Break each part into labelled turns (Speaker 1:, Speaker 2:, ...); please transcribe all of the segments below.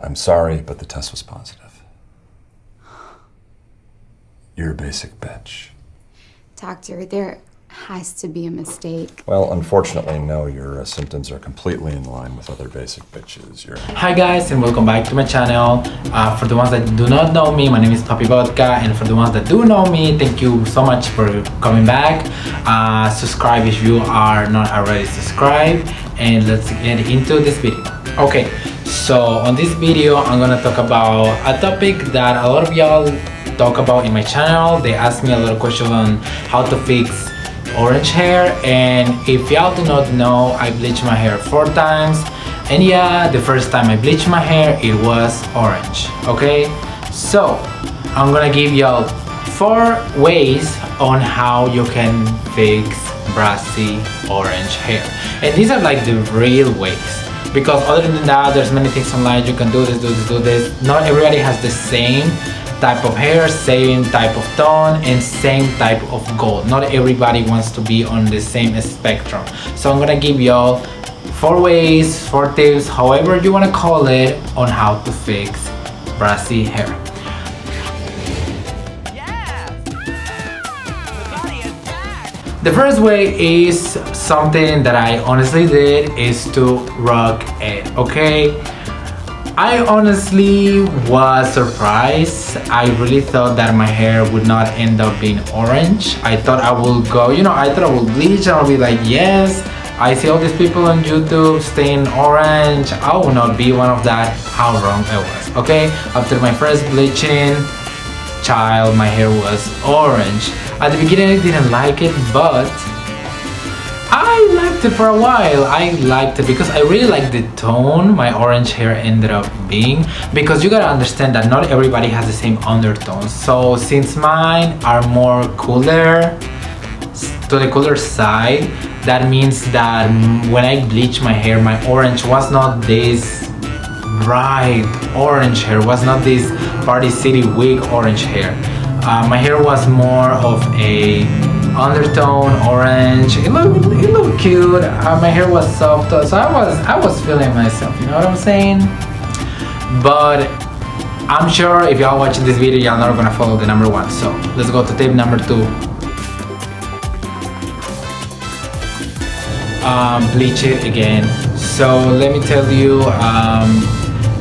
Speaker 1: I'm sorry, but the test was positive. You're a basic bitch.
Speaker 2: Doctor, there has to be a mistake.
Speaker 1: Well, unfortunately, no. Your symptoms are completely in line with other basic bitches.
Speaker 3: Hi guys, and welcome back to my channel. For the ones that do not know me, my name is Papi Vodka, and for the ones that do know me, thank you so much for coming back. Subscribe if you are not already subscribed, and let's get into this video. Okay, so on this video I'm gonna talk about a topic that a lot of y'all talk about in my channel. They ask me a lot of questions on how to fix orange hair, and if y'all do not know, I bleached my hair 4 times, and yeah, the first time I bleached my hair it was orange. Okay, so I'm gonna give y'all 4 ways on how you can fix brassy orange hair, and these are like the real ways, because other than that there's many things online. You can do this. Not everybody has the same type of hair, same type of tone, and same type of gold. Not everybody wants to be on the same spectrum. So I'm gonna give y'all 4 ways, 4 tips, however you want to call it, on how to fix brassy hair. The first way is something that I honestly did, is to rock it. Okay, I honestly was surprised. I really thought that my hair would not end up being orange. I thought I would go, I thought I would bleach and I'll be like, yes, I see all these people on YouTube staying orange. I will not be one of that. How wrong I was. Okay, after my first bleaching, child, my hair was orange. At the beginning I didn't like it, but I liked it for a while. I liked it because I really liked the tone my orange hair ended up being, because you gotta understand that not everybody has the same undertones. So since mine are more cooler, to the cooler side, that means that when I bleach my hair, my orange was not this bright orange hair, was not this Party City wig orange hair. My hair was more of a undertone orange. It looked cute. My hair was soft, so I was feeling myself, you know what I'm saying? But I'm sure if y'all watching this video, y'all not gonna follow the number 1. So let's go to tip number 2. Bleach it again. So let me tell you,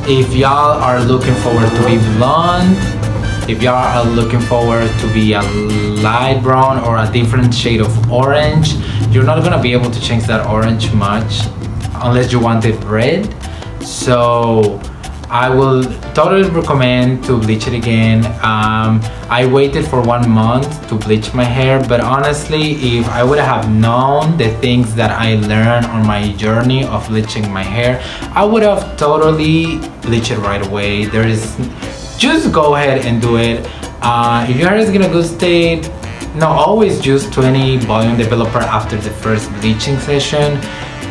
Speaker 3: if y'all are looking forward to be blonde, if y'all are looking forward to be a light brown or a different shade of orange, you're not gonna be able to change that orange much unless you want it red. So I will totally recommend to bleach it again. I waited for 1 month to bleach my hair, but honestly, if I would have known the things that I learned on my journey of bleaching my hair, I would have totally bleached it right away. Just go ahead and do it. If your hair is in a good state, always use 20 volume developer after the first bleaching session.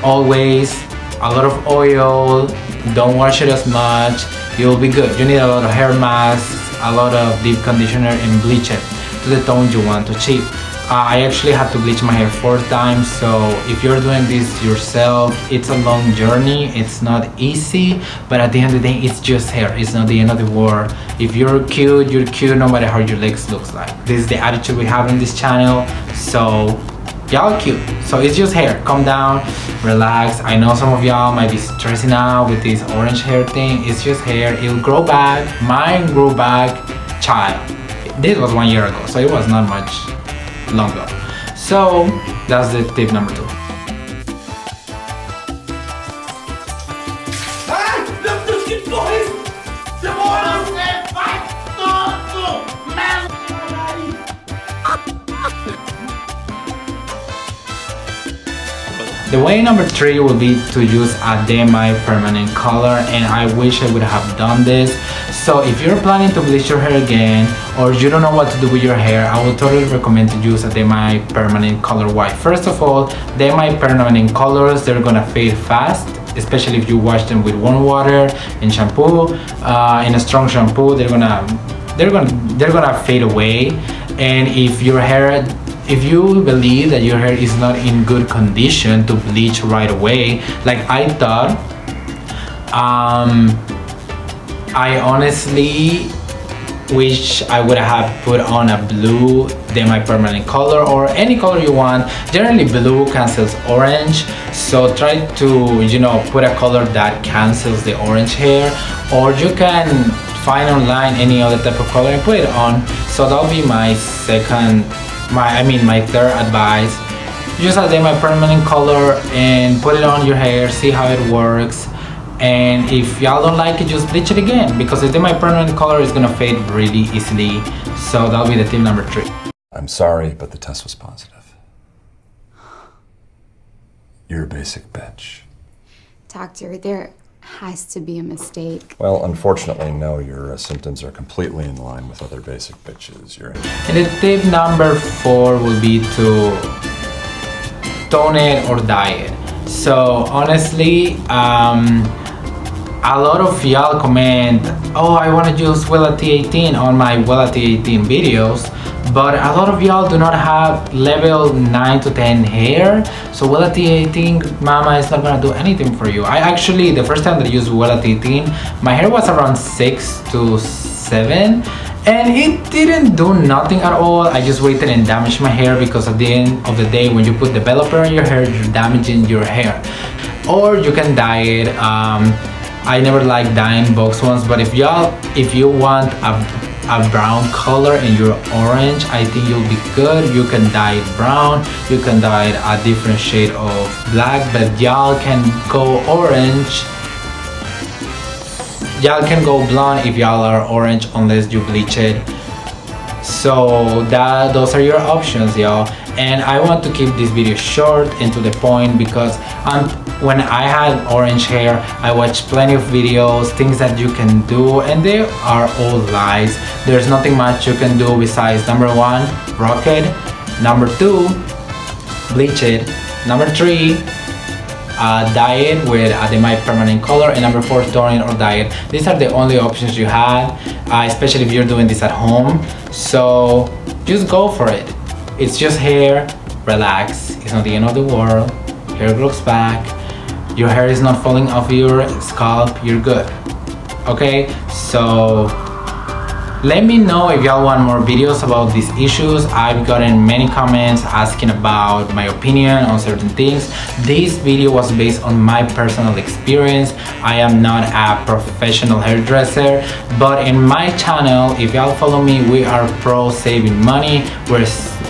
Speaker 3: Always a lot of oil, don't wash it as much, you'll be good. You need a lot of hair masks, a lot of deep conditioner, and bleach it to the tone you want to achieve. I actually had to bleach my hair 4 times, so if you're doing this yourself, it's a long journey, it's not easy, but at the end of the day, it's just hair. It's not the end of the world. If you're cute, no matter how your legs looks like. This is the attitude we have in this channel, so y'all cute. So it's just hair. Calm down, relax. I know some of y'all might be stressing out with this orange hair thing. It's just hair. It'll grow back. Mine grew back, child. This was 1 year ago, so it was not much longer. So that's the tip number 2. The way number 3 will be to use a demi-permanent color, and I wish I would have done this. So if you're planning to bleach your hair again, or you don't know what to do with your hair, I would totally recommend to use a demi-permanent color. Why? First of all, demi-permanent colors, they're gonna fade fast, especially if you wash them with warm water and shampoo. In a strong shampoo, they're gonna fade away. And if you believe that your hair is not in good condition to bleach right away, like I thought, I honestly wish I would have put on a blue permanent color, or any color you want. Generally blue cancels orange, so try to, you know, put a color that cancels the orange hair, or you can find online any other type of color and put it on. So that'll be my third advice. Use a permanent color and put it on your hair, see how it works. And if y'all don't like it, just bleach it again, because the permanent color is gonna fade really easily. So that'll be the tip number 3.
Speaker 1: I'm sorry, but the test was positive. You're a basic bitch.
Speaker 2: Doctor, there has to be a mistake.
Speaker 1: Well, unfortunately, no. Your symptoms are completely in line with other basic bitches.
Speaker 3: And the tip number 4 will be to tone it or dye it. So honestly, a lot of y'all comment, oh, I want to use Wella T18 on my Wella T18 videos, but a lot of y'all do not have level 9 to 10 hair, so Wella T18 mama is not gonna do anything for you. I actually, the first time that I used Wella T18, my hair was around 6 to 7, and it didn't do nothing at all. I just waited and damaged my hair, because at the end of the day, when you put developer in your hair, you're damaging your hair. Or you can dye it. I never like dyeing box ones, but if you want a brown color and you're orange, I think you'll be good. You can dye it brown, you can dye it a different shade of black, but y'all can go orange. Y'all can go blonde if y'all are orange, unless you bleach it. So those are your options, y'all. And I want to keep this video short and to the point, because when I had orange hair, I watched plenty of videos, things that you can do, and they are all lies. There's nothing much you can do besides number 1, rock it, number 2, bleach it, number 3, dye it with a permanent color, and number 4, tone it or dye it. These are the only options you had, especially if you're doing this at home. So just go for it. It's just hair, relax. It's not the end of the world. Hair grows back. Your hair is not falling off your scalp. You're good. Okay, so let me know if y'all want more videos about these issues. I've gotten many comments asking about my opinion on certain things. This video was based on my personal experience. I am not a professional hairdresser, but in my channel, if y'all follow me, we are pro saving money.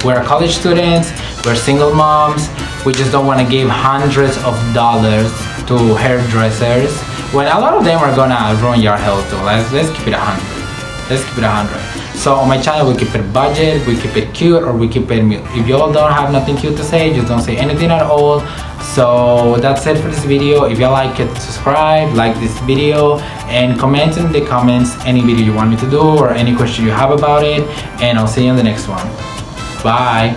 Speaker 3: We're college students, we're single moms. We just don't want to give hundreds of dollars to hairdressers when a lot of them are gonna ruin your health too. Let's keep it 100. Let's keep it 100. So on my channel, we keep it budget, we keep it cute, or we keep it mute. If y'all don't have nothing cute to say, just don't say anything at all. So that's it for this video. If y'all like it, subscribe, like this video, and comment in the comments any video you want me to do or any question you have about it. And I'll see you in the next one. Bye.